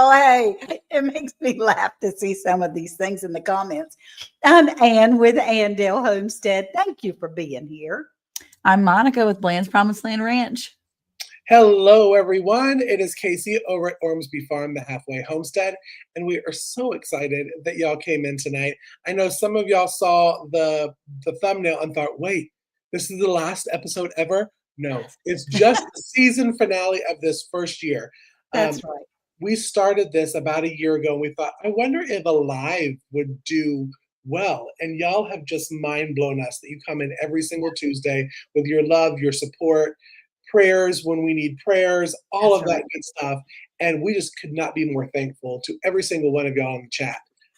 y'all. Hey, it makes me laugh to see some of these things in the comments. I'm Ann with Andale Homestead. Thank you for being here. I'm Monica with Bland's Promised Land Ranch. Hello, everyone. It is Casey over at Ormsby Farm, the Halfway Homestead, and we are so excited that y'all came in tonight. I know some of y'all saw the thumbnail and thought, wait, this is the last episode ever? No, it's just the season finale of this first year. That's right. We started this about a year ago, and we thought, I wonder if a live would do well. And y'all have just mind blown us that you come in every single Tuesday with your love, your support, prayers when we need prayers, all of that good stuff. And we just could not be more thankful to every single one of y'all in the chat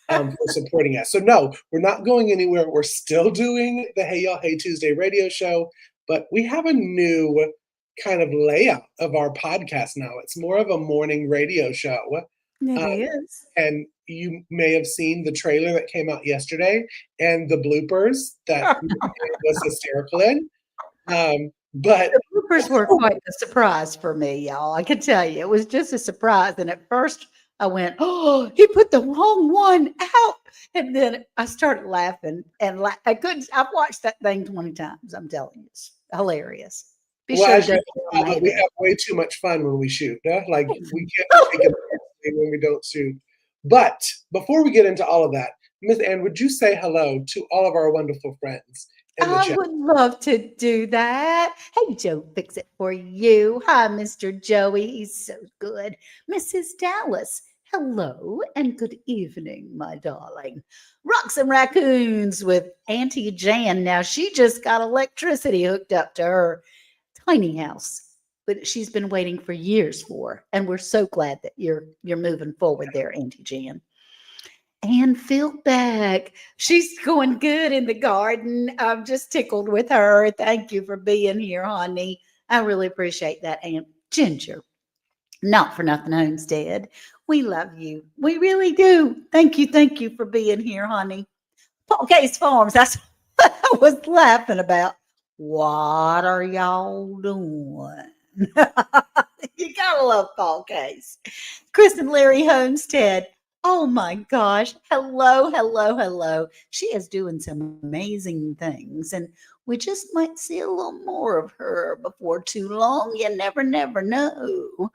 for supporting us. So no, we're not going anywhere. We're still doing the Hey Y'all Hey Tuesday radio show, but we have a new kind of layout of our podcast now. It's more of a morning radio show. It is. And you may have seen the trailer that came out yesterday and the bloopers that was hysterical in. But the bloopers were quite a surprise for me, y'all. I can tell you, it was just a surprise. And at first I went, oh, he put the wrong one out. And then I started laughing and I've watched that thing 20 times. I'm telling you, it's hilarious. We have way too much fun when we shoot. Huh? Like we can't take it when we don't shoot. But before we get into all of that, Miss Ann, would you say hello to all of our wonderful friends? I would love to do that. Hey, Joe, fix it for you. Hi, Mr. Joey. He's so good. Mrs. Dallas, hello and good evening, my darling. Rocks and Raccoons with Auntie Jan. Now, she just got electricity hooked up to her tiny house, but she's been waiting for years for, and we're so glad that you're moving forward there, Auntie Jan. And Fieldback, she's going good in the garden. I'm just tickled with her. Thank you for being here, honey. I really appreciate that. Aunt Ginger, not for nothing, Homestead. We love you. We really do. Thank you for being here, honey. Paul Case Farms, that's what I was laughing about. What are y'all doing? You gotta love Paul Case. Chris and Larry Homestead. Oh my gosh. Hello. She is doing some amazing things, and we just might see a little more of her before too long. You never know.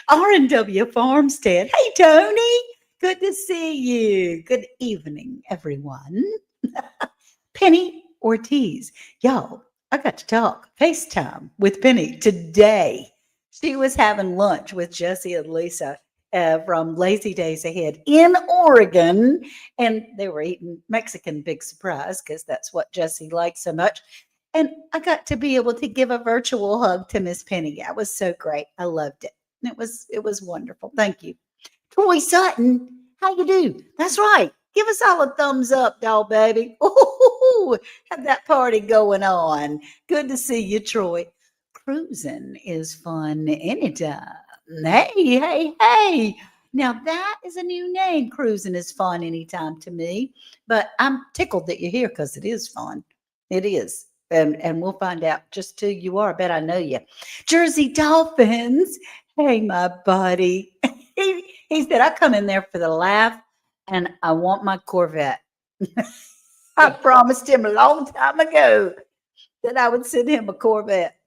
R&W Farmstead. Hey, Tony. Good to see you. Good evening, everyone. Penny Ortiz. Y'all, I got to talk FaceTime with Penny today. She was having lunch with Jesse and Lisa from Lazy Days Ahead in Oregon, and they were eating Mexican, big surprise, because that's what Jesse likes so much. And I got to be able to give a virtual hug to Miss Penny. That was so great. I loved it. It was wonderful. Thank you. Troy Sutton, how you do? That's right. Give us all a thumbs up, doll baby. Ooh, have that party going on. Good to see you, Troy. Cruising is fun anytime. Hey. Now that is a new name. Cruising is fun anytime to me. But I'm tickled that you're here because it is fun. It is. And we'll find out just who you are. I bet I know you. Jersey Dolphins. Hey, my buddy. He said, I come in there for the laugh and I want my Corvette. I promised him a long time ago that I would send him a Corvette.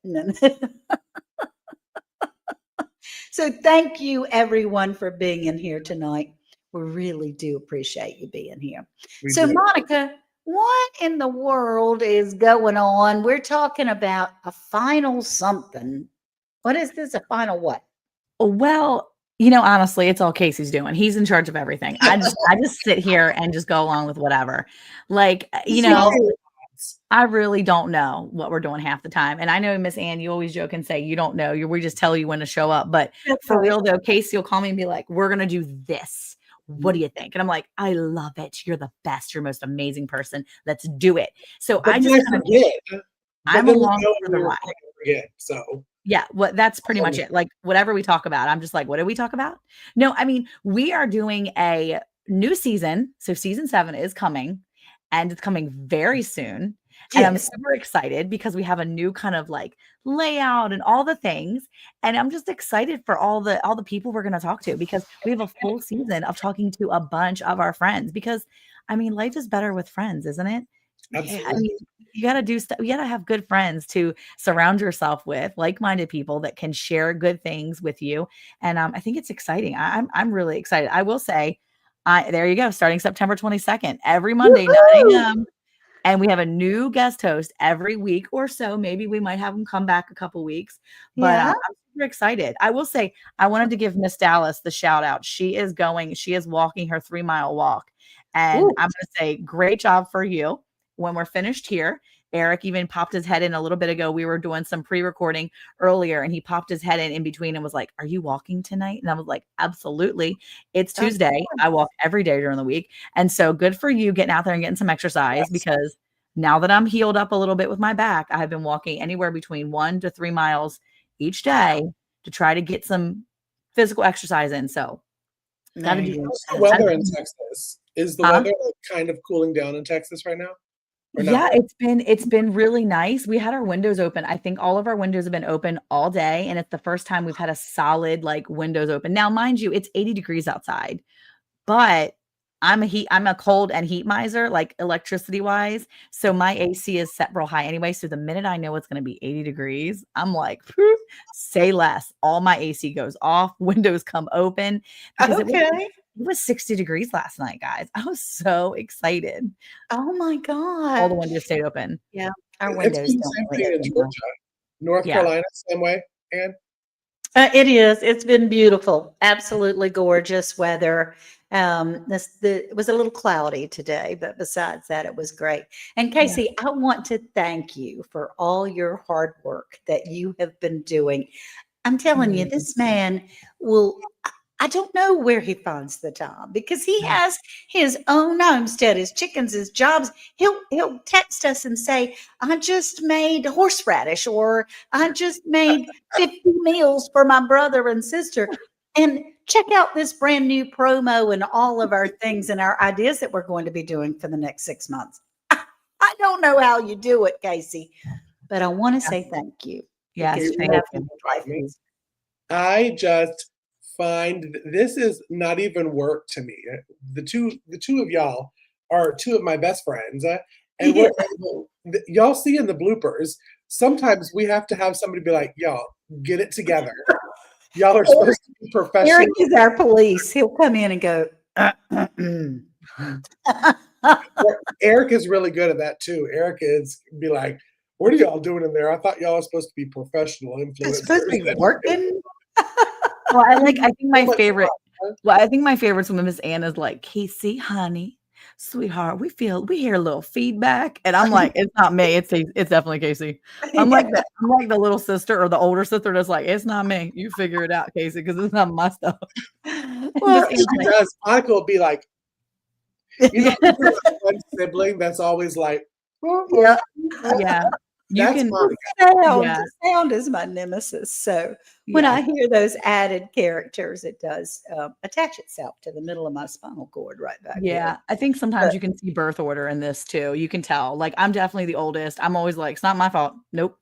So thank you, everyone, for being in here tonight. We really do appreciate you being here. Monica, what in the world is going on? We're talking about a final something. What is this? A final what? Well, honestly, it's all Casey's doing. He's in charge of everything. I just sit here and just go along with whatever. Like, I really don't know what we're doing half the time. And I know, Miss Ann, you always joke and say you don't know. We just tell you when to show up. But for real, though, Casey will call me and be like, we're going to do this. What do you think? And I'm like, I love it. You're the best. You're the most amazing person. Let's do it. So I just I'm along for the ride. So yeah, that's pretty much it. Like whatever we talk about, I'm just like, what did we talk about? No, I mean, we are doing a new season. So season 7 is coming, and it's coming very soon. And I'm Yes. super excited because we have a new kind of like layout and all the things. And I'm just excited for all the people we're going to talk to because we have a full season of talking to a bunch of our friends because I mean, life is better with friends, isn't it? Yeah, I Absolutely. mean, you got to do stuff. You got to have good friends to surround yourself with, like-minded people that can share good things with you. And I think it's exciting. I'm really excited. I will say, I there you go. Starting September 22nd, every Monday, 9 Woohoo! a.m. And we have a new guest host every week or so. Maybe we might have them come back a couple weeks, but Yeah. I'm super excited. I will say, I wanted to give Miss Dallas the shout out. She is walking her 3 mile walk. And Ooh, I'm going to say, great job for you. When we're finished here, Eric even popped his head in a little bit ago. We were doing some pre recording earlier, and he popped his head in between and was like, "Are you walking tonight?" And I was like, "Absolutely. It's of Tuesday. I course. walk every day during the week." And so good for you getting out there and getting some exercise Yes. because now that I'm healed up a little bit with my back, I have been walking anywhere between 1 to 3 miles each day to try to get some physical exercise in. So got to There do you How's the go. weather in Texas? Is the huh? weather like kind of cooling down in Texas right now, or not Yeah, really? it's been really nice. We had our windows open. I think all of our windows have been open all day, and it's the first time we've had a solid like windows open. Now, mind you, it's 80 degrees outside. But I'm a cold and heat miser, like electricity wise. So my AC is set real high anyway. So the minute I know it's going to be 80 degrees, I'm like, "Phew, say less. All my AC goes off, windows come open because Okay. it was 60 degrees last night, guys. I was so excited. Oh my All the gosh. windows stayed open. Yeah, our It's windows been the don't same really thing in open well. Georgia, North Yeah. Carolina, same way. And It is. It's been beautiful. Absolutely gorgeous weather. It was a little cloudy today, but besides that, it was great. And Yeah. Casey, I want to thank you for all your hard work that you have been doing. I'm telling you, Mm, this man will. I don't know where he finds the time because he yeah. has his own homestead, his chickens, his jobs. He'll text us and say, "I just made horseradish," or "I just made 50 meals for my brother and sister." And check out this brand new promo and all of our things and our ideas that we're going to be doing for the next 6 months. I don't know how you do it, Casey, but I want to say thank you Yes. because you you Thank have know made you. about life me. easy. I just find this is not even work to me. The two of y'all are two of my best friends, and Yeah. we're able. Y'all see in the bloopers. Sometimes we have to have somebody be like, "Y'all, get it together. Y'all are supposed to be Eric professional." is our police. He'll come in and go, Eric is really good at that too. Eric is be like, "What are y'all doing in there? I thought y'all were supposed to be professional it's supposed to influencers." be working. Well, I mean, I think so my much favorite fun. well, I think my favorites when Miss Anna's like, "Casey, honey, sweetheart, we hear a little feedback." And I'm like, "It's not me, it's definitely Casey." Yeah. I'm like the little sister or the older sister that's like, "It's not me. You figure it out, Casey, because it's not my stuff." And Miss Well, Anna's She like, does. Monica will be like, who's that one sibling that's always like, yeah. "Yeah, you that's can." Monica. Yeah, Sound is my nemesis. So when yeah. I hear those added characters, it does attach itself to the middle of my spinal cord right back here. Yeah, I think sometimes But you can see birth order in this too. You can tell. Like, I'm definitely the oldest. I'm always like, "It's not my fault. Nope.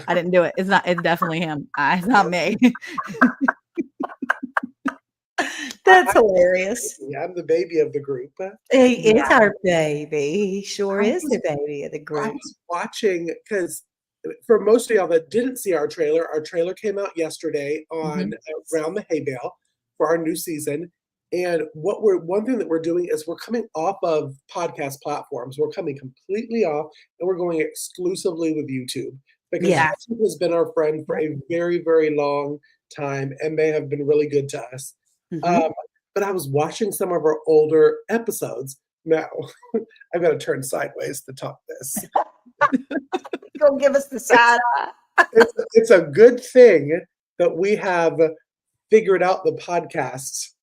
I didn't do it. It's definitely him. It's not me." that's I'm hilarious. I'm the baby of the group. He Yeah. is our baby. He sure I is was the baby of the I group. was watching because for most of y'all that didn't see our trailer came out yesterday on Mhm. around the hay bale for our new season. And one thing that we're doing is we're coming off of podcast platforms. We're coming completely off and we're going exclusively with YouTube because Yeah. Yes. YouTube has been our friend for Yep. a very, very long time and they have been really good to us. Mhm. Um, but I was watching some of our older episodes. Now, I've got to turn sideways to talk this. Go give us the side eye. It's a good thing that we have figured out the podcasts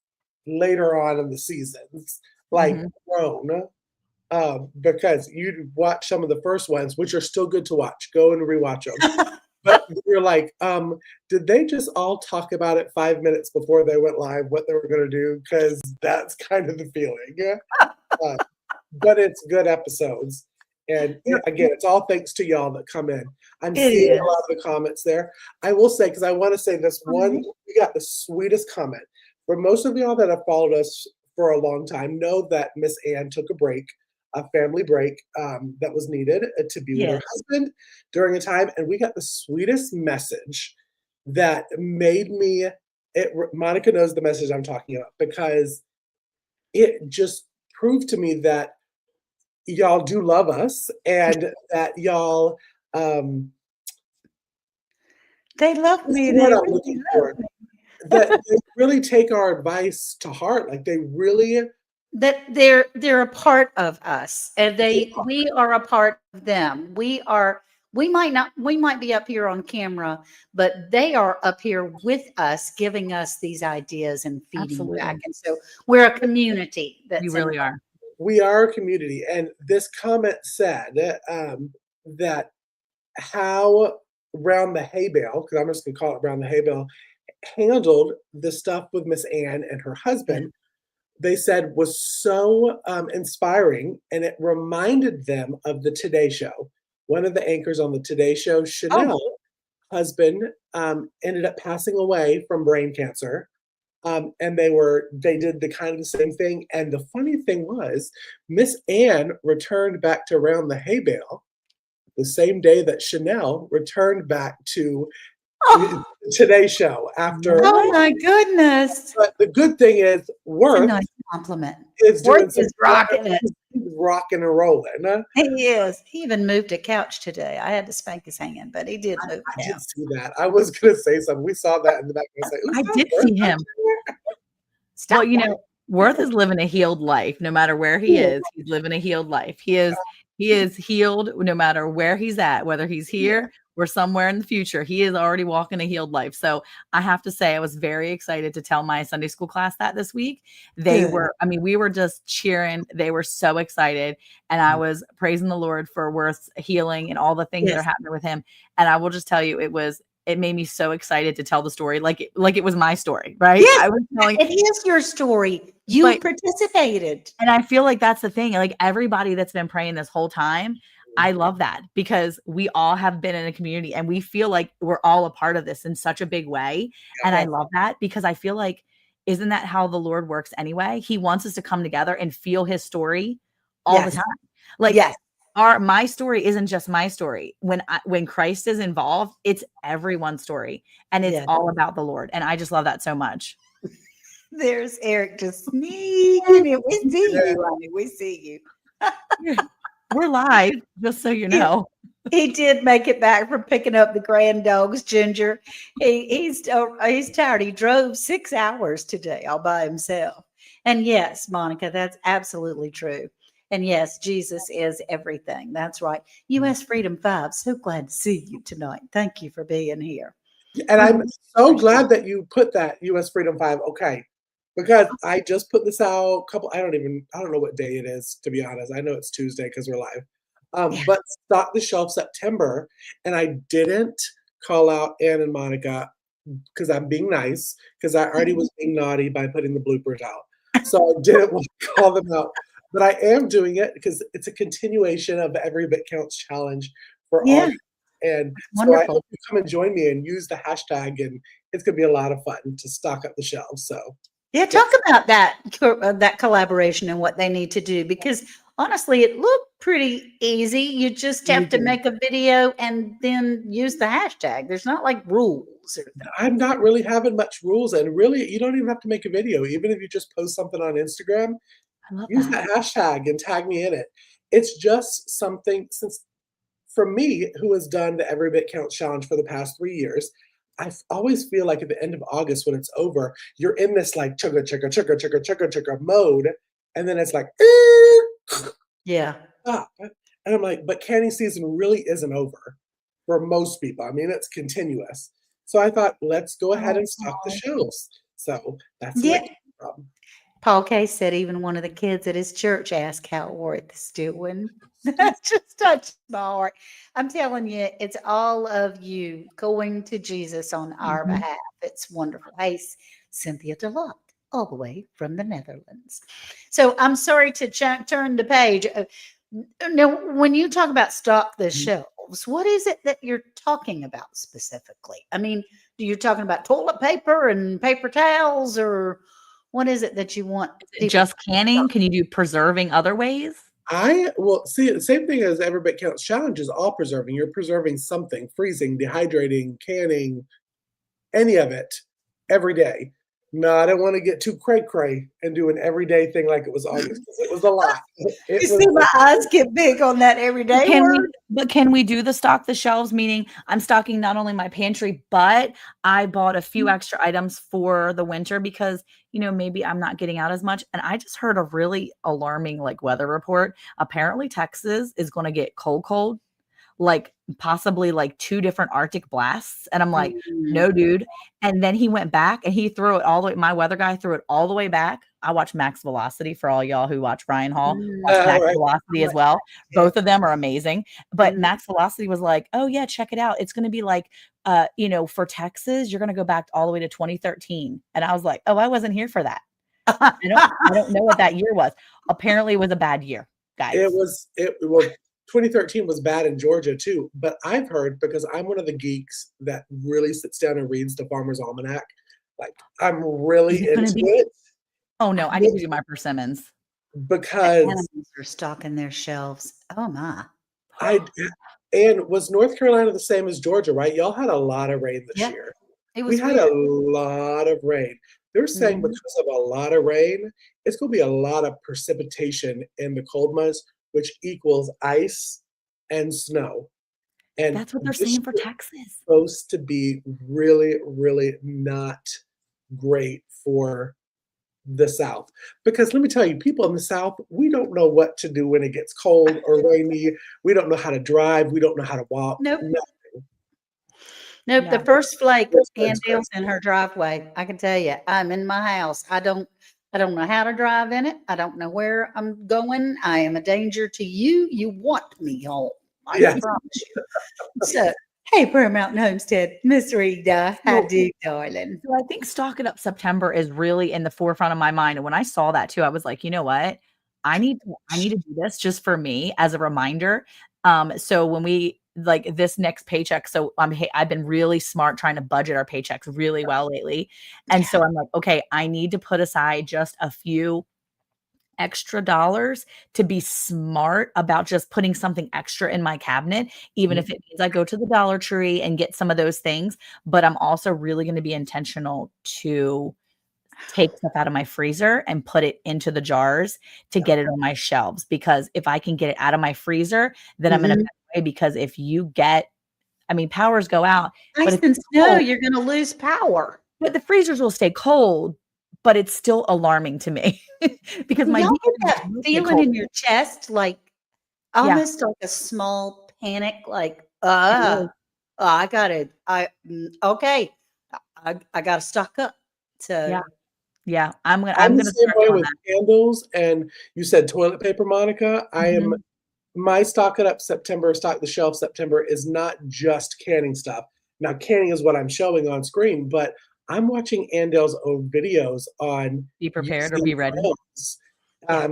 later on in the seasons, like Mhm. grown, because you'd watch some of the first ones, which are still good to watch. Go and rewatch them. But you're like, did they just all talk about it 5 minutes before they went live what they were going to do? Because that's kind of the feeling. Uh, but it's good episodes. And You're again, it's all thanks to y'all that come in. I'm It seeing a lot is. of the comments there. I will say, because I want to say this one, Right. we got the sweetest comment. For most of y'all that have followed us for a long time, know that Miss Ann took a break, a family break that was needed to be with her Yes. husband during a time. And we got the sweetest message that made me, Monica knows the message I'm talking about because it just proved to me that y'all do love us and that y'all They love what's me. the word They I'm really looking love for? me. That they really take our advice to heart. Like they really That they're a part of us, and they they we are a part of them. We might be up here on camera, but they are up here with us, giving us these ideas and feeding back. absolutely. And so we're a community You that's in. really are. we are a community. And this comment said that how Round the Hay Bale, because I'm just gonna call it Round the Hay Bale, handled the stuff with Miss Ann and her Yeah. husband, they said was so inspiring, and it reminded them of the Today Show. One of the anchors on the Today Show, Oh, Chanel, husband, ended up passing away from brain cancer. And they did the kind of the same thing. And the funny thing was, Miss Ann returned back to Round the Hay Bale the same day that Chanel returned back to oh, Today Show after. oh What? my goodness. But the good thing is, It's a Worth nice compliment. is Worth doing some. is rocking it. He's rocking and rolling. He is. He even moved a couch today. I had to spank his hand, but he did move I a did couch. see that. I was gonna say something. We saw that in the back. I was like, "Ooh, I that did Worth see back him. there?" Well, Stop that. Worth is living a healed life no matter where he Cool. is. He's living a healed life. He is healed no matter where he's at, whether he's Yeah. here or somewhere in the future. He is already walking a healed life. So I have to say, I was very excited to tell my Sunday school class that this week. Good. I mean, we were just cheering. They were so excited. And I was praising the Lord for Worth's healing and all the things that are Yes. happening with him. And I will just tell you, it made me so excited to tell the story like it was my story, right? Yes, I was telling it is your story. You but participated. and I feel like that's the thing, like, everybody that's been praying this whole time, I love that because we all have been in a community and we feel like we're all a part of this in such a big way, and I Yeah. love that because I feel like isn't that how the Lord works anyway? He wants us to come together and feel his story all the Yes. time. Like, Yes. my story isn't just my story. When Christ is involved, it's everyone's story, and it's Yes. all about the Lord, and I just love that so much. There's Eric just sneaking in. We see you, honey. We see you. We're live, just so you He know. he did make it back from picking up the grand dogs, Ginger. He's tired. He drove 6 hours today all by himself. And yes, Monica, that's absolutely true. And yes, Jesus is everything. That's right. US Freedom 5, so glad to see you tonight. Thank you for being here. And We I'm really so appreciate glad that you put that US Freedom 5. Okay. Because I just put this out a couple I don't know what day it is, to be honest. I know it's Tuesday because we're live. it. But Stock the Shelf September, and I didn't call out Ann and Monica because I'm being nice, because I already was being naughty by putting the bloopers out. So I didn't want to call them out. But I am doing it because it's a continuation of the Every Bit Counts challenge for Yeah, August. And so I wonderful. hope you come and join me and use the hashtag, and it's gonna be a lot of fun to stock up the shelves. So Yeah, yeah, talk about that collaboration and what they need to do because honestly, it looked pretty easy. You just you have to do. make a video and then use the hashtag. There's not like rules or things. I'm not really having much rules, and really, you don't even have to make a video. Even if you just post something on Instagram, I love use that. that hashtag and tag me in it. It's just something since for me, who has done the Every Bit Counts challenge for the past 3 years, always feel like at the end of August when it's over, you're in this like chugga chugga chugga chugga chugga chugga mode, and then it's like Yeah. stop. And I'm like, but canning season really isn't over for most people. I mean, it's continuous. So I thought, let's go ahead and stock the Oh. shelves. So that's where Yeah. it came from. Paul Case said even one of the kids at his church asked how Worth is doing. That just touched my heart. I'm telling you, it's all of you going to Jesus on our Mhm. behalf. It's wonderful. Hey, Cynthia Deluxe, all the way from the Netherlands. So I'm sorry to turn the page. Now, when you talk about stock the Mhm. shelves, what is it that you're talking about specifically? I mean, do you talking about toilet paper and paper towels, or what is it that you want Is it people to just canning? Can you do preserving other ways? I will see the same thing as Everybody Counts Challenge is all preserving. You're preserving something, freezing, dehydrating, canning, any of it every day. No, I don't want to get too cray cray and do an everyday thing like it was August because it was a lot. It You was see my eyes get big on that everyday Can we word? can we do the stock the shelves, meaning I'm stocking not only my pantry, but I bought a few extra items for the winter because, maybe I'm not getting out as much. And I just heard a really alarming like weather report. Apparently Texas is going to get cold, like possibly like 2 different Arctic blasts. And I'm like, Mm, no, dude. And then he went back and he threw it all the way. My weather guy threw it all the way back. I watch Max Velocity for all y'all who watch Ryan Hall. Watch Max right. Velocity I as watch well. that too. Both of them are amazing. But Mhm. Max Velocity was like, oh yeah, check it out. It's gonna be like for Texas, you're gonna go back all the way to 2013. And I was like, oh, I wasn't here for that. I don't know what that year was. Apparently it was a bad year, It guys. was it well 2013 was bad in Georgia too, but I've heard because I'm one of the geeks that really sits down and reads the Farmer's Almanac. Like I'm Is really it gonna into be it. oh no, I need to do my persimmons. The Because animals are stocking their shelves. Oh my. I and was North Carolina the same as Georgia, right? Y'all had a lot of rain this Yeah, year. it We was had a weird. lot of rain. They're saying Mhm. because of a lot of rain, it's gonna be a lot of precipitation in the cold months, which equals ice and snow. And That's what they're this saying for year is Texas. supposed to be really, really not great for the South. Because let me tell you, people in the South, we don't know what to do when it gets cold or rainy. We don't know how to drive. We don't know how to walk. Nope. No, Nope, the Yeah. first flake, it's Ann Dale's in crazy. her driveway. I can tell you, I'm in my house. I don't know how to drive in it. I don't know where I'm going. I am a danger to you. You want me home. I Yes. promise you. So, hey, Prayer Mountain Homestead, Miss Rita, how So do, darling? so I think stocking up September is really in the forefront of my mind, and when I saw that too, I was like, "You know what? I need to do this just for me as a reminder." So when we like this next paycheck, so I've been really smart trying to budget our paychecks really well lately, and Yeah. so I'm like, "Okay, I need to put aside just a few extra dollars to be smart about just putting something extra in my cabinet, even if Mhm. it means I go to the Dollar Tree and get some of those things. But I'm also really going to be intentional to take stuff out of my freezer and put it into the jars to Yeah. get it on my shelves. Because if I can get it out of my freezer, then I'm in a Mhm. better way. Because if you get, I mean, powers go out, but Ice it's and snow, cold, you're gonna lose power. but the freezers will stay cold, but it's still alarming to me because Do my y'all deep get freeze that will stay feeling cold. in your chest, like Yeah, almost like a small panic, like, it really I gotta, okay, I gotta stock up. yeah. So, Yeah, I'm I'm the gonna same start way doing with that. candles, and you said toilet paper, Monica. I am Mhm. my stock it up September, stock the shelf September is not just canning stuff. Now, canning is what I'm showing on screen, but I'm watching Andale's own videos on Be prepared or using be ready. grills, yeah.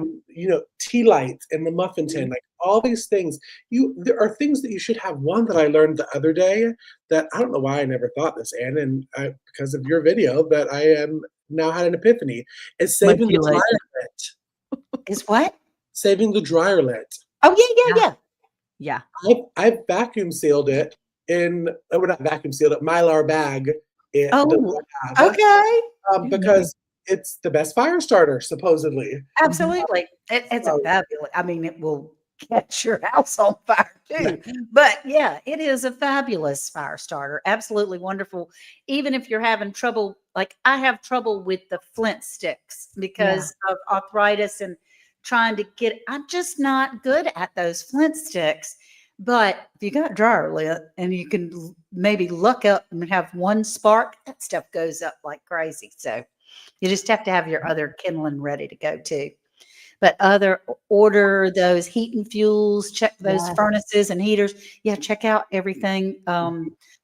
tea lights and the muffin tin, Mhm. like all these things. There are things that you should have. One that I learned the other day that I don't know why I never thought this, Anne, and because of your video, that I am now had an epiphany. Is Might saving the too late. dryer lint. Is what? Saving the dryer lint. Oh, yeah, Yeah, yeah, yeah. yeah, I've vacuum sealed it in well, not vacuum sealed it, Mylar bag it that Oh, I have, okay. you know. because it's the best fire starter supposedly. Mhm. Absolutely. It's a So, fabulous, I mean, it will catch your house on fire yeah, too. But yeah, it is a fabulous fire starter. Absolutely wonderful. Even if you're having trouble, like I have trouble with the flint sticks Yeah, because of arthritis and trying to get, I'm just not good at those flint sticks. But if you got dryer lit and you can maybe look up and have one spark, that stuff goes up like crazy. So you just have to have your other kindling ready to go too. But other order those heat and fuels, check those yes, furnaces and heaters. Yeah, check out everything.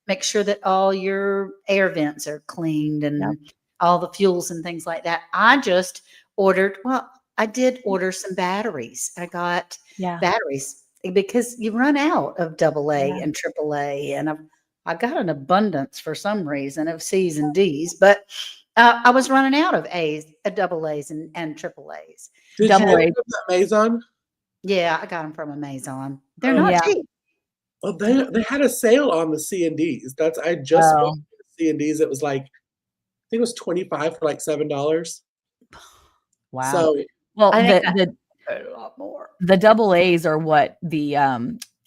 Make sure that all your air vents are cleaned yep. and all the fuels and things like that. I just ordered, well, I did order some batteries. I got Yeah. batteries because you run out of double A Yeah. and triple A, and I got an abundance for some reason of C's and D's, but I was running out of A's, double A's, and triple A's. Did you Double get Um, it A. from that Amazon? yeah, I got them from Amazon. They're Oh, not Yeah. cheap. oh, they had a sale on the C&Ds. That's I just went Oh, to the C&Ds. It was like, I think it was 25 for like $7. wow. So Well, I think the I the paid a lot more. the double A's are what the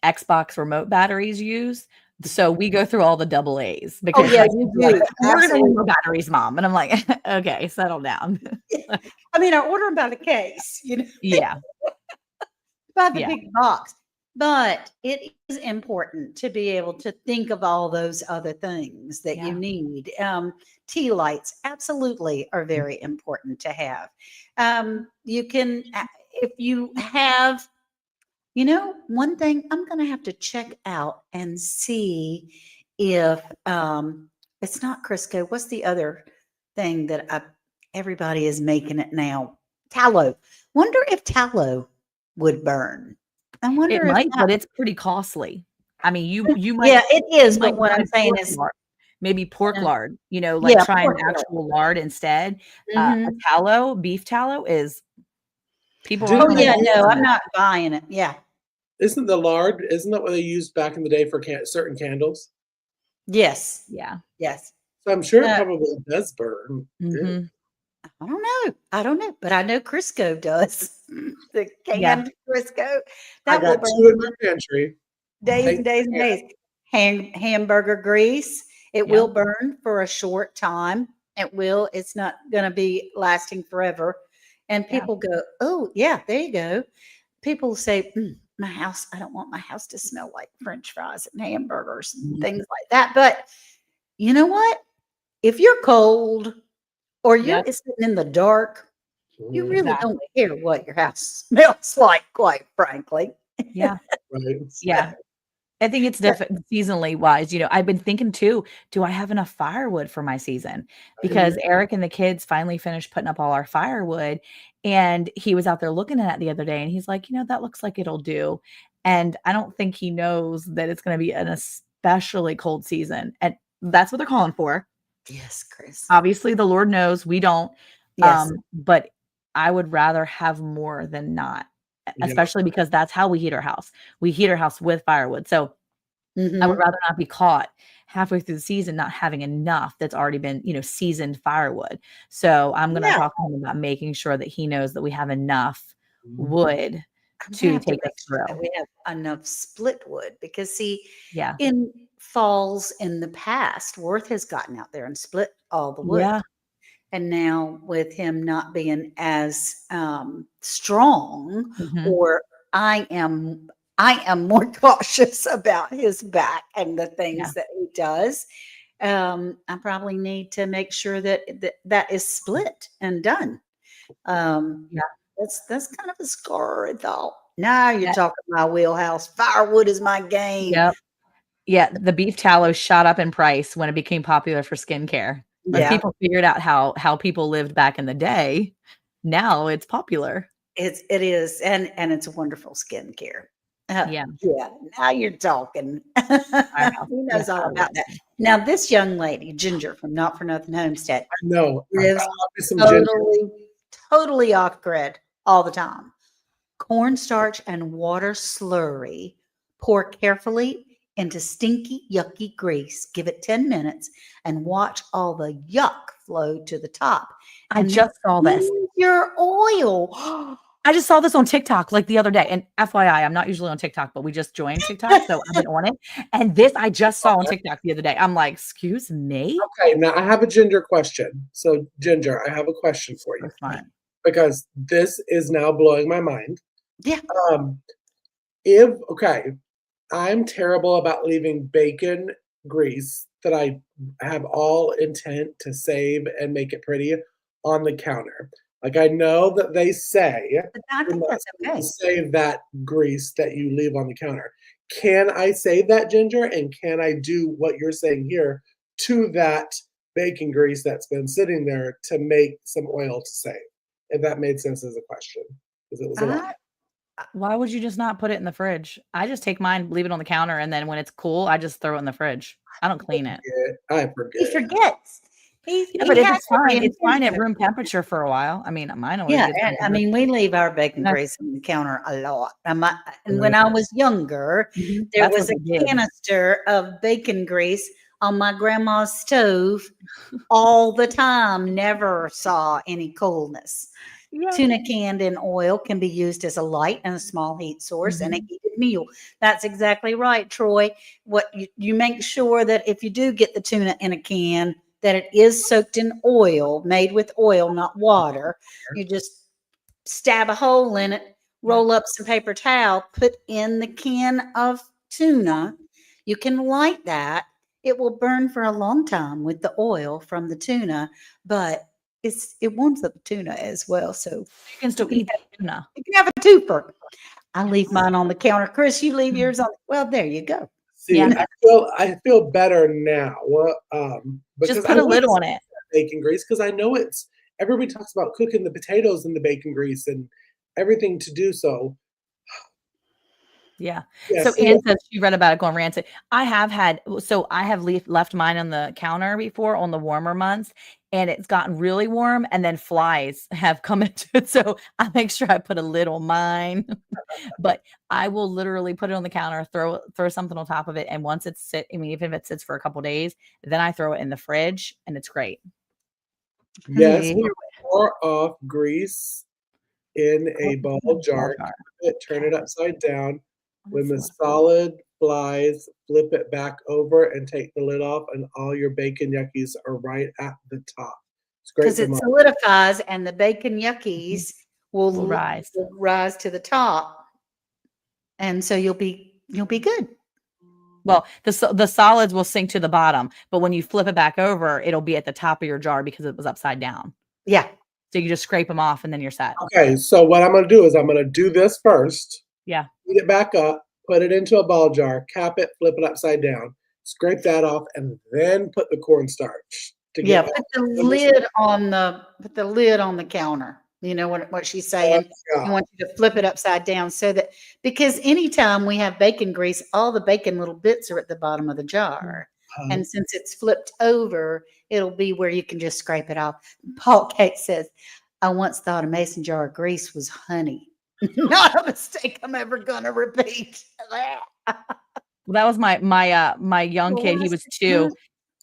Xbox remote batteries use. So we go through all the double A's Oh because yeah, my you kids are like, do we're gonna need absolutely. more batteries, mom. And I'm like, okay, settle down. I mean, I order them by the case, Yeah. by the Yeah. big box. But it is important to be able to think of all those other things that you Yeah. need. Tea lights absolutely are very important to have. You can, if you have, one thing I'm going to have to check out and see if it's not Crisco. What's the other thing that everybody is making it now? Tallow. Wonder if tallow would burn. I It wonder if might, that. but it's pretty costly. I mean, you might Yeah, it is. you But might what buy I'm saying pork is, lard, maybe pork uh, lard, like yeah, try an pork belly. actual lard instead. A Hmm. tallow, beef tallow is people aren't didn't Oh gonna they yeah, want use no, I'm that. not buying it. Yeah. isn't the lard, isn't that what they used back in the day for certain candles? Yes. Yeah. Yes. So I'm sure it Uh, probably does burn. Yeah. Mhm. I don't know. I don't know, but I know Crisco does. The Yeah. canned Crisco I that will got burn 2 in for my pantry. days Thank and days and days. Hamburger grease, it will Yep. burn for a short time. It will. It's not going to be lasting forever. And Yeah. people go, "Oh, yeah, there you go." People say, "My house. I don't want my house to smell like French fries and hamburgers and Mhm. things like that." But you know what? If you're cold or you're Yep. sitting in the dark, you Mhm, really don't Exactly. care what your house smells like, quite frankly. Yeah. right. Yeah. I think it's different seasonally wise. I've been thinking too, do I have enough firewood for my season? Mhm. Because Eric and the kids finally finished putting up all our firewood and he was out there looking at it the other day and he's like, that looks like it'll do. And I don't think he knows that it's going to be an especially cold season. And that's what they're calling for. Yes, Chris. Obviously, the Lord knows we don't. Yes. But I would rather have more than not, Yeah, especially because that's how we heat our house. We heat our house with firewood. So I would Mhm. rather not be caught halfway through the season not having enough that's already been, seasoned firewood. So I'm gonna Yeah, talk to him about making sure that he knows that we have enough mhm, wood I'm gonna to have to take make us sure that through. we have enough split wood because see, Yeah. in falls in the past, Worth has gotten out there and split all the wood. Yeah. And now with him not being as strong, Mhm. or I am I am more cautious about his back and the Yeah. things that he does. I probably need to make sure that is split and done. Um, Yeah. that's kind of a scary thought. Now you're Yeah. talking my wheelhouse. Firewood is my game. Yep. Yeah, the beef tallow shot up in price when it became popular for skincare. When Yeah, people figured out how people lived back in the day, now it's popular. it is, and it's a wonderful skincare. Yeah, Yeah, now you're talking. firehouse. He Yeah, knows all firewood. about that. Now, this young lady, Ginger from Not for Nothing Homestead, I know. I lives love me some ginger. totally, totally off grid all the time. Cornstarch and water slurry. Pour carefully into stinky, yucky grease. Give it 10 minutes and watch all the yuck flow to the top. I And then just saw this. use your oil. I just saw this on TikTok like the other day. And FYI, I'm not usually on TikTok, but we just joined TikTok, so I've been on it. And this I just saw on TikTok the other day. I'm like, excuse me? Okay, now I have a ginger question. So, Ginger, I have a question for you So smart. because this is now blowing my mind. Yeah. Um, if okay, I'm terrible about leaving bacon grease that I have all intent to save and make it pretty on the counter. Like I know that they say But I you're think not that's supposed to okay. save that grease that you leave on the counter. Can I save that ginger and can I do what you're saying here to that bacon grease that's been sitting there to make some oil to save? if that made sense as a question, because it was a lot. Why would you just not put it in the fridge? I just take mine, leave it on the counter, and then when it's cool, I just throw it in the fridge. I don't clean it. I He forget. forgets. Yeah, but if has it's fine, every it's fine at intention. room temperature for a while. I mean, mine always Yeah, gets and room I temperature. mean, we leave our bacon That's grease on the counter a lot. And when Right. I was younger, there That's was what a they did. canister of bacon grease on my grandma's stove all the time. Never saw any coolness. Yeah. Tuna canned in oil can be used as a light and a small heat source and a Mhm. heated meal. That's exactly right, Troy. What you make sure that if you do get the tuna in a can, that it is soaked in oil, made with oil, not water. You just stab a hole in it, roll up some paper towel, put in the can of tuna. You can light that. It will burn for a long time with the oil from the tuna, but it warms up the tuna as well. So You can still eat the tuna. you can have a twofer. I leave mine on the counter. Chris, you leave yours on. Well, there you go. See, Yeah. I feel better now. Just Because I put a know lid it's on it. bacon grease, because I know it's everybody talks about cooking the potatoes in the bacon grease and everything to do so. Yeah. Yeah, So see, Anne says she read about it going rancid. I have left mine on the counter before on the warmer months, and it's gotten really warm, and then flies have come into it. So I make sure I put a lid on mine. But I will literally put it on the counter, throw something on top of it, and once I mean, even if it sits for a couple days, then I throw it in the fridge, and it's great. yes, Here pour off grease in a ball jar, turn it upside down. When the solid flies, flip it back over and take the lid off, and all your bacon yuckies are right at the top. Scrape because them it off. solidifies and the bacon yuckies Will rise. will rise to the top, and so you'll be good. Well, the solids will sink to the bottom, but when you flip it back over, it'll be at the top of your jar because it was upside down. Yeah. So you just scrape them off and then you're set. Okay, so what I'm gonna do is I'm gonna do this first, Yeah. heat it back up, put it into a ball jar, cap it, flip it upside down, scrape that off, and then put the cornstarch to Yeah, get put the lid on the counter. You know what she's saying? You yeah. want you to flip it upside down so that because anytime we have bacon grease, all the bacon little bits are at the bottom of the jar. And since it's flipped over, it'll be where you can just scrape it off. Paul Kate says, I once thought a mason jar of grease was honey. Not a mistake I'm ever gonna repeat. Well, that was my young kid. He was 2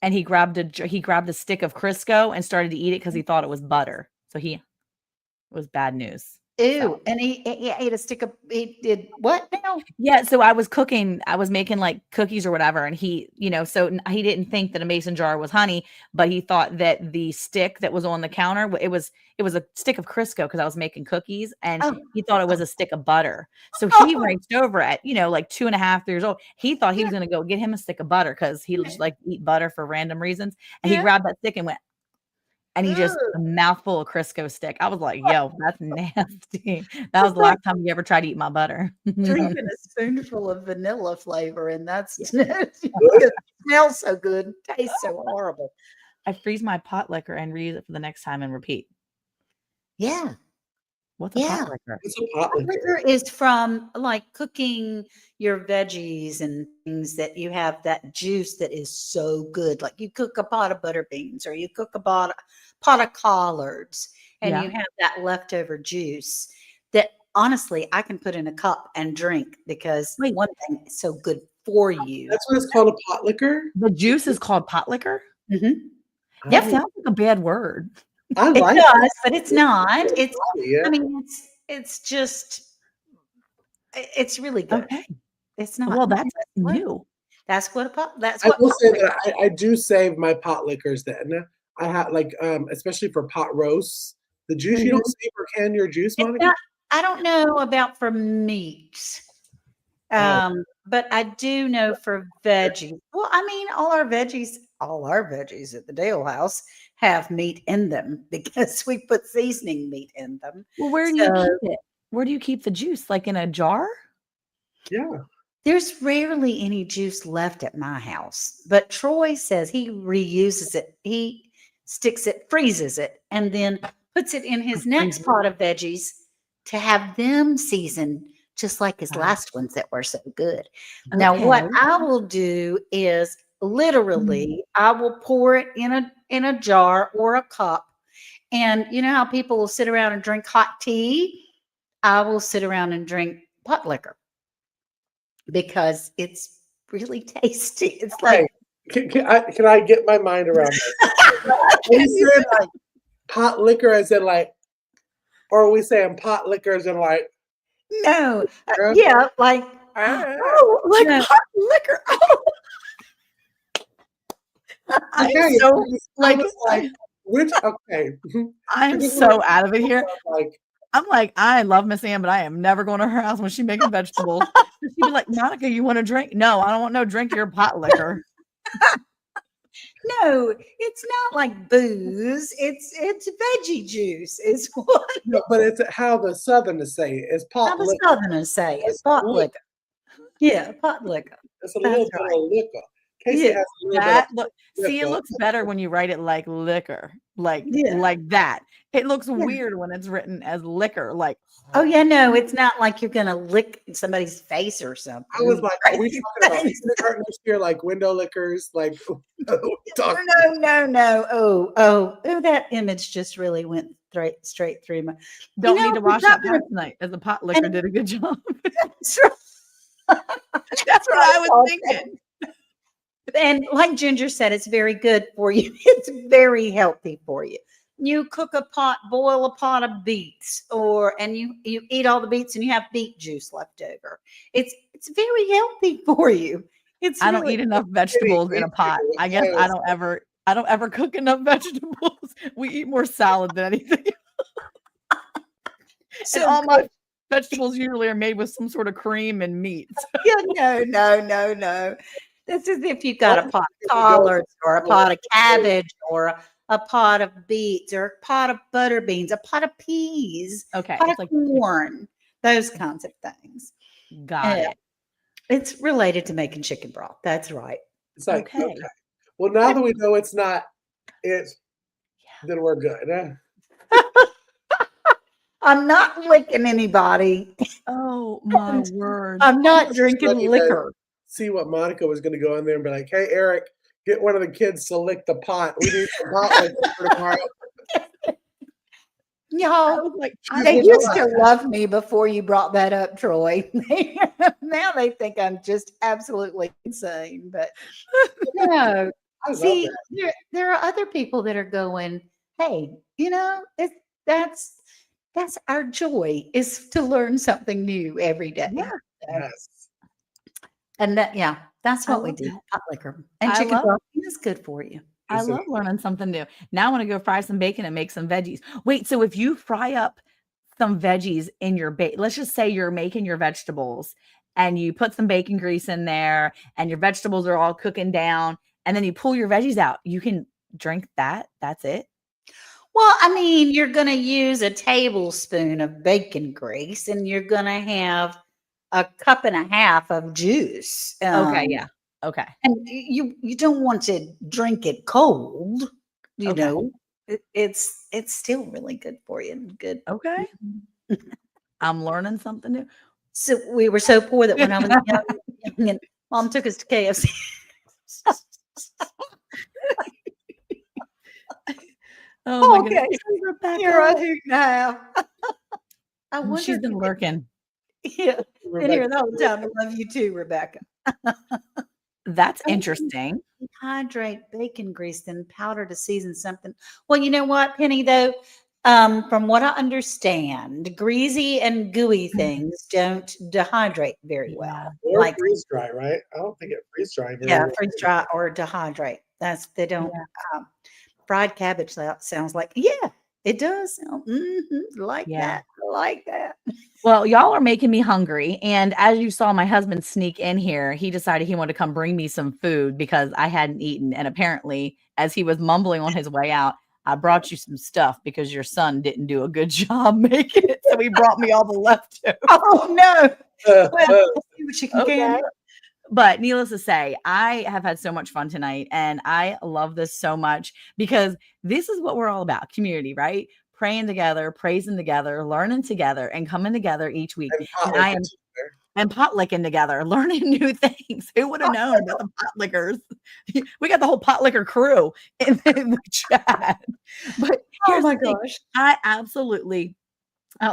and he grabbed a stick of Crisco and started to eat it because he thought it was butter. So it was bad news. Ew. And he ate a stick of he did what now? Yeah, so I was making like cookies or whatever, and he didn't think that a mason jar was honey, but he thought that the stick that was on the counter, it was a stick of Crisco because I was making cookies, and Oh, he thought it was a stick of butter. So he reached over at, like 2.5 years old. He thought he was gonna go get him a stick of butter because he just like eat butter for random reasons. And he yeah. grabbed that stick and went, and he just Ugh. a mouthful of Crisco stick. I was like, yo, that's nasty. That was It's the like last time he ever tried to eat my butter. drinking a spoonful of vanilla flavor, and that's Yeah. because it smells so good, tastes so horrible. I freeze my pot liquor and reuse it for the next time and repeat. Yeah, What's a yeah. pot liquor? It's a pot Pot liquor. liquor is from like cooking your veggies and things that you have that juice that is so good. Like you cook a pot of butter beans or you cook a pot of collards and Yeah. you have that leftover juice that honestly I can put in a cup and drink because Wait, one thing is so good for you. That's what it's called, a pot liquor? the juice is called pot liquor? Mhm. That I Yep. sounds like a bad word. I It like does, but it's not. it. Yeah. I mean, it's just it's really good. Okay. It's not. Well, that's That's what new. that's I what will pot say liquor that I do save my pot liquors then. I have like, especially for pot roasts, the juice you Mhm. don't save or can your juice, It's Monica? not I don't know about for meat, Oh, but I do know for veggies. Well, I mean, all our veggies at the Dale house have meat in them because we put seasoning meat in them. Well, where do you So keep it? Where do you keep the juice? Like in a jar? yeah. there's rarely any juice left at my house, but Troy says he reuses it. He freezes it, and then puts it in his next pot of veggies to have them seasoned just like his Got it. last ones that were so good. Now, Okay. what I will do is literally I will pour it in a jar or a cup. And you know how people will sit around and drink hot tea? I will sit around and drink pot liquor because it's really tasty. It's Okay. like Can I get my mind around this? Are we saying like pot liquor as in like, or are we saying pot liquor as in like, no, uh, yeah, like Oh, like no, hot liquor. Oh, I'm okay, so I like was like, which, okay. I'm Because when so out of it here. like, I'm like, I love Miss Ann, but I am never going to her house when she's making vegetables. She'd be like, Monica, you want a drink? No, I don't want no drink. Your pot liquor. no, it's not like booze. It's veggie juice. Is what no, but it's how the Southerners say it. It's how pot the liquor. Southerners say it. It's Pot liquor. liquor. Yeah, pot liquor. It's a That's little bit right. of liquor. Casey Yeah, has a little bit of That look see, it liquor. looks better when you write it like liquor, yeah, like that. It looks yeah. weird when it's written as liquor, like Oh yeah, no, it's not like you're gonna lick somebody's face or I was something. like, are we talking about kindergartners here, like window lickers? Like, talk. No, no, no. Oh, that image just really went straight through my. You don't know, need to we're wash not that gonna. pot tonight, as the pot liquor And did a good job. that's right. That's That's what right, I was Paul. thinking. And like Ginger said, it's very good for you. It's very healthy for you. You cook a pot, boil a pot of beets, or and you eat all the beets and you have beet juice left over. It's very healthy for you. It's I don't really eat enough Kidding, vegetables in me a pot. too. I guess I don't ever cook enough vegetables. We eat more salad than anything. And so all my good. vegetables usually are made with some sort of cream and meats. Yeah, no, no, no, no. It's as if you got a Don't pot of get me going. collards or a pot of cabbage or a pot of beets or a pot of butter beans, a pot of peas, Okay, pot of it's like corn, those kinds of things. got Yeah, it. it's related to making chicken broth. That's right. It's like, okay. Okay. Well, now that we know it's not, it's then we're good. I'm not licking anybody. Oh my And word. I'm I not was just drinking ready to liquor. see what Monica was going to go in there and be like, "Hey, Eric, get one of the kids to lick the pot. We need some pot liquor for tomorrow." I Y'all, was like, I She's they didn't getting know used about to excited. that. love me before you brought that up, Troy. Now they think I'm just absolutely insane. But no, I love see, that. there are other people that are going, hey, that's that's our joy is to learn something new every Yeah, day. So, Yes. and that, yeah, that's I what we love do. that. Pot liquor and I chicken love broth is good for you. I Is it? love learning something new. Now I want to go fry some bacon and make some veggies. Wait, so if you fry up some veggies in your bake, let's just say you're making your vegetables and you put some bacon grease in there and your vegetables are all cooking down and then you pull your veggies out, you can drink that. That's it. Well, I mean, you're going to use a tablespoon of bacon grease and you're going to have a cup and a half of juice. Okay, yeah. Okay. And you don't want to drink it cold, you Okay. know. It's still really good for you and good. Okay. I'm learning something new. So we were so poor that when I was young and mom took us to KFC. Oh my goodness. Okay, Hey, you're a Rebecca. hoot now. I wonder She's if been you could, lurking. yeah, been Rebecca. here the whole time. I love you too, Rebecca. That's I wonder if interesting. you dehydrate bacon grease then powder to season something. Well, you know what, Penny, though, from what I understand, greasy and gooey things don't dehydrate very Yeah. well. Or Like, freeze dry, right? I don't think it freeze dry very yeah, well. freeze dry or dehydrate. That's they don't. Yeah. Um, fried cabbage sounds like, yeah, it does sound like Yeah. that. I like that. Well, y'all are making me hungry. And as you saw my husband sneak in here, he decided he wanted to come bring me some food because I hadn't eaten. And apparently, as he was mumbling on his way out, I brought you some stuff because your son didn't do a good job making it. So he brought me all the leftovers. Oh no. Well, let's see what you can Okay. can. But needless to say, I have had so much fun tonight and I love this so much because this is what we're all about community, right? praying together, praising together, learning together, and coming together each week. And And potluck I am together. and pot licking together, learning new things. Who would have known about the pot lickers? We got the whole pot licker crew in the chat. But Oh here's my the thing. gosh. I absolutely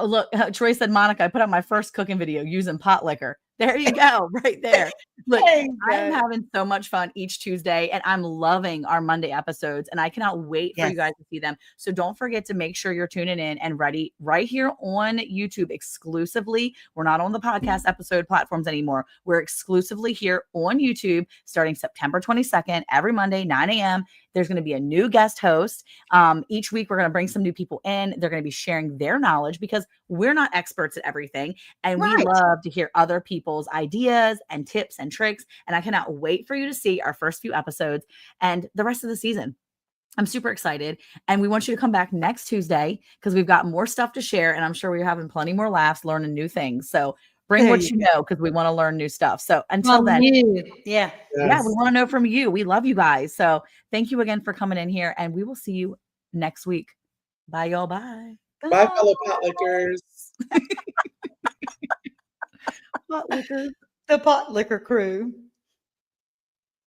look, Troy said, Monica, I put out my first cooking video using pot liquor. There you go, right there. Look, There you I am go. having so much fun each Tuesday, and I'm loving our Monday episodes, and I cannot wait for you Yes. guys to see them. So don't forget to make sure you're tuning in and ready right here on YouTube exclusively. We're not on the podcast episode platforms anymore. We're exclusively here on YouTube starting September 22nd, every Monday, 9 a.m. There's going to be a new guest host. Each week, we're going to bring some new people in. They're going to be sharing their knowledge because we're not experts at everything. And we Right. love to hear other people's ideas and tips and tricks. And I cannot wait for you to see our first few episodes and the rest of the season. I'm super excited. And we want you to come back next Tuesday because we've got more stuff to share. And I'm sure we're having plenty more laughs, learning new things. So bring There what you you know because we want to learn new stuff. So until From then, you. Yeah. yeah, we Yes. want to know from you. We love you guys. So thank you again for coming in here. And we will see you next week. Bye, y'all. Bye. Bye, Bye. fellow potluckers. Pot liquor. The pot liquor crew.